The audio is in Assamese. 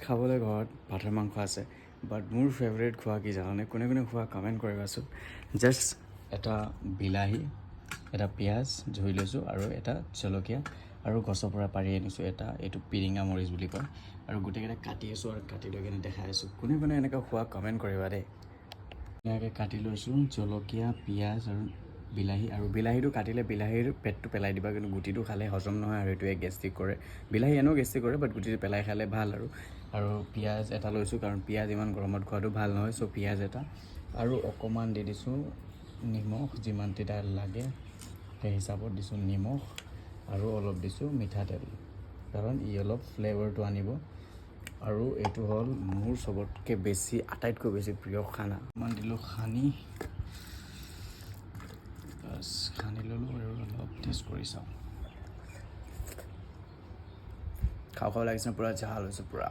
খাবলৈ ঘৰত পাঠাৰ মাংস আছে বাট মোৰ ফেভৰেট খোৱা কি জানানে কোনে কোনে খোৱা কমেণ্ট কৰিবাচোন জাষ্ট এটা বিলাহী এটা পিঁয়াজ ধুই লৈছোঁ আৰু এটা জলকীয়া আৰু গছৰ পৰা পাৰি আনিছোঁ এটা এইটো পিৰিঙা মৰিচ বুলি কয় আৰু গোটেইকেইটা কাটি আছোঁ আৰু কাটি লৈ কিনে দেখাই আছোঁ কোনে কোনে এনেকৈ খোৱা কমেণ্ট কৰিবা দেই ধুনীয়াকৈ কাটি লৈছোঁ জলকীয়া পিঁয়াজ আৰু বিলাহী আৰু বিলাহীটো কাটিলে বিলাহীৰ পেটটো পেলাই দিবা কিন্তু গুটিটো খালে হজম নহয় আৰু এইটোৱে গেষ্ট্ৰিক কৰে বিলাহী এনেও গেষ্ট্ৰিক কৰে বাট গুটিটো পেলাই খালে ভাল আৰু পিঁয়াজ এটা লৈছোঁ কাৰণ পিঁয়াজ ইমান গৰমত খোৱাটো ভাল নহয় চ' পিঁয়াজ এটা আৰু অকণমান দি দিছোঁ নিমখ যিমান তেতিয়া লাগে সেই হিচাপত দিছোঁ নিমখ আৰু অলপ দিছোঁ মিঠাতেল কাৰণ ই অলপ ফ্লেভাৰটো আনিব আৰু এইটো হ'ল মোৰ চবতকৈ বেছি আটাইতকৈ বেছি প্ৰিয় খানা অকণমান দিলোঁ সানি বাছ সানি ল'লোঁ আৰু অলপ টেষ্ট কৰি চাওঁ খাওঁ খাওঁ লাগিছে পূৰা জাল হৈছে পূৰা